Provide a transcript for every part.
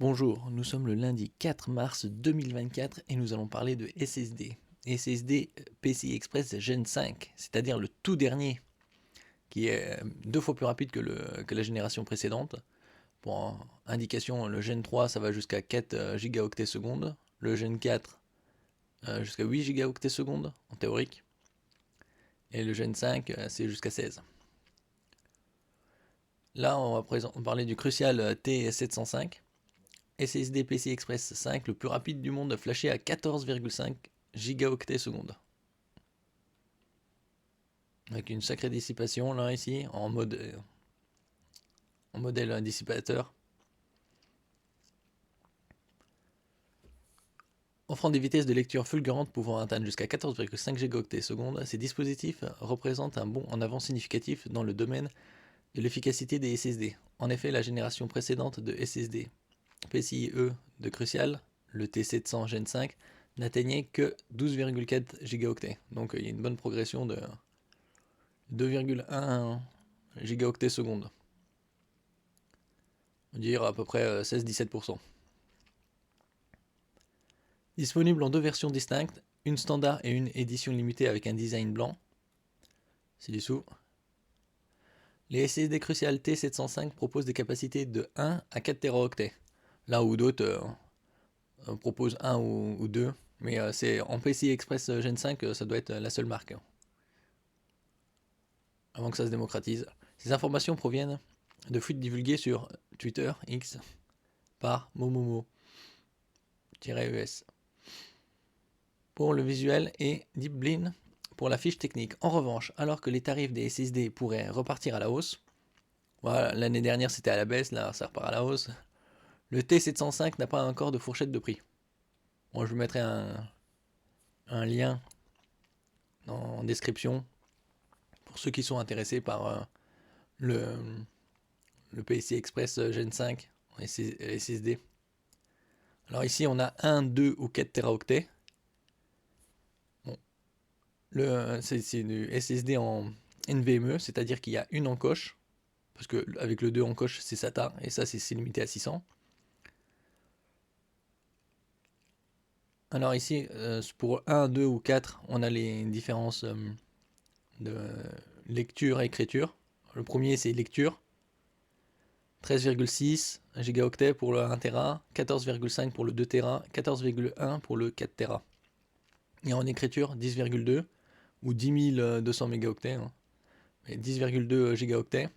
Bonjour, nous sommes le lundi 4 mars 2024 et nous allons parler de SSD. SSD PCI Express Gen 5, c'est-à-dire le tout dernier, qui est 2 fois plus rapide que la génération précédente. Pour indication, le Gen 3 ça va jusqu'à 4 gigaoctets secondes, le Gen 4 jusqu'à 8 gigaoctets secondes en théorique, et le Gen 5 c'est jusqu'à 16. Là on va parler du Crucial T705. SSD PCI Express 5, le plus rapide du monde, flashé à 14,5 gigaoctets secondes. Avec une sacrée dissipation là ici, en modèle dissipateur. Offrant des vitesses de lecture fulgurantes pouvant atteindre jusqu'à 14,5 gigaoctets secondes, ces dispositifs représentent un bond en avant significatif dans le domaine de l'efficacité des SSD. En effet, la génération précédente de SSD PCIe de Crucial, le T700 Gen 5, n'atteignait que 12,4 gigaoctets. Donc il y a une bonne progression de 2,1 gigaoctets secondes. On va dire à peu près 16-17%. Disponible en 2 versions distinctes, une standard et une édition limitée avec un design blanc. Ci-dessous. Les SSD Crucial T705 proposent des capacités de 1 à 4 Teraoctets. Là où d'autres proposent 1 ou 2. Mais c'est en PCI Express Gen 5, ça doit être la seule marque. Avant que ça se démocratise. Ces informations proviennent de fuites divulguées sur Twitter X par Momomo-ES pour le visuel et DeepBlin pour la fiche technique. En revanche, alors que les tarifs des SSD pourraient repartir à la hausse, voilà, l'année dernière c'était à la baisse, là ça repart à la hausse, le T705 n'a pas encore de fourchette de prix. Moi je vous mettrai un lien en description pour ceux qui sont intéressés par le PCI Express Gen 5 SSD. Alors ici on a 1, 2 ou 4 Teraoctets. Bon. C'est du SSD en NVMe, c'est-à-dire qu'il y a une encoche, parce qu'avec le 2 encoche c'est SATA, et ça c'est limité à 600. Alors ici, pour 1, 2 ou 4, on a les différences de lecture et écriture. Le premier c'est lecture, 13,6 gigaoctets pour le 1 Tera, 14,5 pour le 2 Tera, 14,1 pour le 4 Tera. Et en écriture, 10,2 ou 10 200 mégaoctets, hein. 10,2 gigaoctets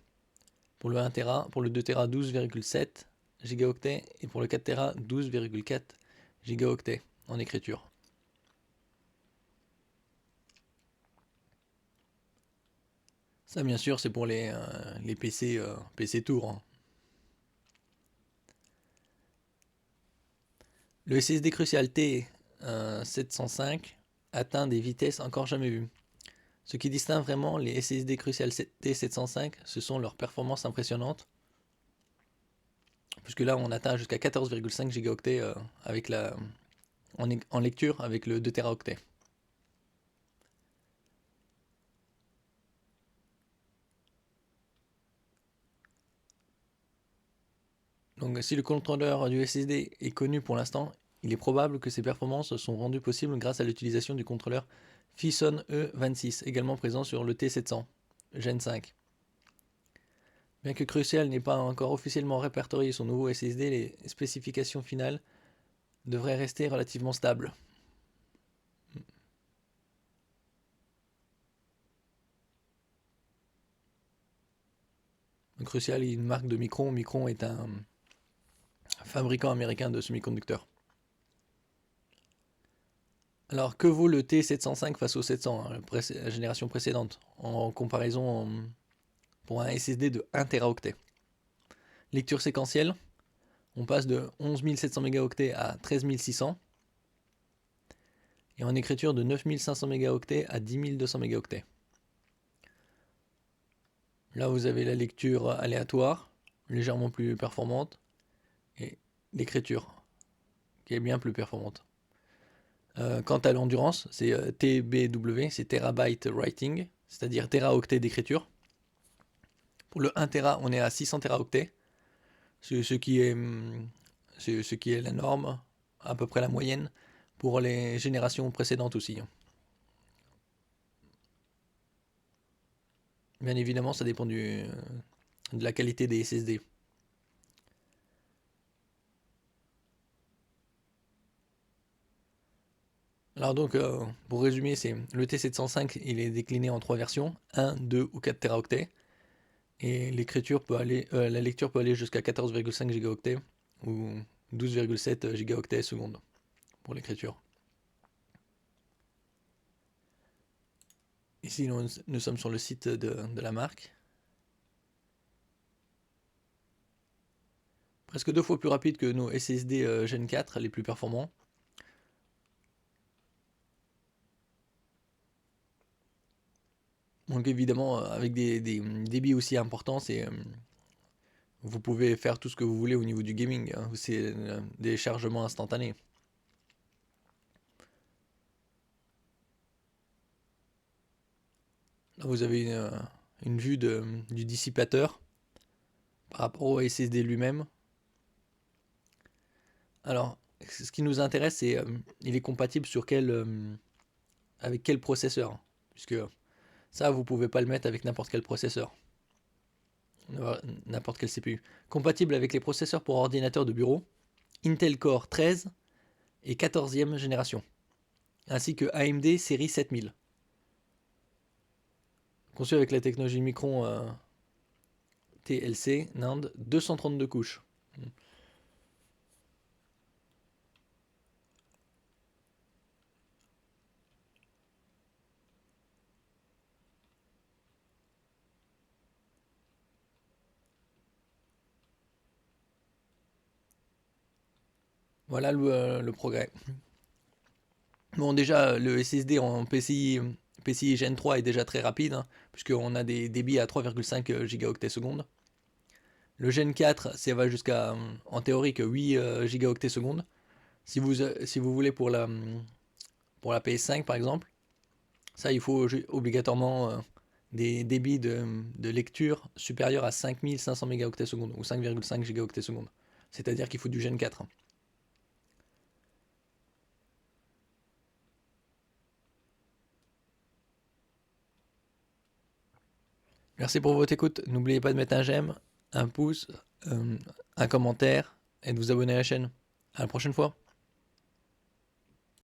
pour le 1 Tera, pour le 2 Tera 12,7 gigaoctets et pour le 4 Tera 12,4 gigaoctets en écriture. Ça bien sûr c'est pour les PC, PC Tour, hein. Le SSD Crucial T705 atteint des vitesses encore jamais vues. Ce qui distingue vraiment les SSD Crucial T705, ce sont leurs performances impressionnantes. Puisque là on atteint jusqu'à 14,5 gigaoctets avec en lecture avec le 2 Teraoctets. Donc si le contrôleur du SSD est connu pour l'instant, il est probable que ces performances sont rendues possibles grâce à l'utilisation du contrôleur Phison E26, également présent sur le T700 Gen 5. Bien que Crucial n'ait pas encore officiellement répertorié son nouveau SSD, les spécifications finales devraient rester relativement stables. Crucial est une marque de Micron. Micron est un fabricant américain de semi-conducteurs. Alors que vaut le T705 face au 700, la génération précédente, en comparaison pour un SSD de 1 Teraoctet? Lecture séquentielle, on passe de 11 700 mégaoctets à 13 600. Et en écriture de 9 500 mégaoctets à 10 200 mégaoctets. Là vous avez la lecture aléatoire, légèrement plus performante, et l'écriture, qui est bien plus performante. Quant à l'endurance, c'est TBW, c'est Terabyte Writing, c'est-à-dire Teraoctets d'écriture. Pour le 1 Tera, on est à 600 Teraoctets, ce qui est C'est ce qui est la norme, à peu près la moyenne, pour les générations précédentes aussi. Bien évidemment, ça dépend de la qualité des SSD. Alors donc, pour résumer, c'est le T705, il est décliné en 3 versions, 1, 2 ou 4 Teraoctets. Et la lecture peut aller jusqu'à 14,5 gigaoctets ou 12,7 gigaoctets seconde pour l'écriture. Ici, nous sommes sur le site de la marque. Presque 2 fois plus rapide que nos SSD Gen 4, les plus performants. Donc évidemment, avec des débits aussi importants, vous pouvez faire tout ce que vous voulez au niveau du gaming. Hein. C'est des chargements instantanés. Là, vous avez une vue du dissipateur par rapport au SSD lui-même. Alors, ce qui nous intéresse, c'est il est compatible avec quel processeur. Puisque ça, vous pouvez pas le mettre avec n'importe quel processeur. N'importe quel CPU. Compatible avec les processeurs pour ordinateur de bureau, Intel Core 13 et 14e génération, ainsi que AMD série 7000. Conçu avec la technologie Micron TLC, NAND, 232 couches. Voilà le progrès. Bon, déjà, le SSD en PCI Gen 3 est déjà très rapide, hein, puisqu'on a des débits à 3,5 gigaoctets seconde. Le Gen 4, ça va jusqu'à, en théorie, que 8 gigaoctets seconde. Si vous voulez pour la PS5, par exemple, ça, il faut obligatoirement des débits de lecture supérieurs à 5500 mégaoctets seconde, ou 5,5 gigaoctets seconde. C'est-à-dire qu'il faut du Gen 4. Merci pour votre écoute. N'oubliez pas de mettre un j'aime, un pouce, un commentaire et de vous abonner à la chaîne. À la prochaine fois.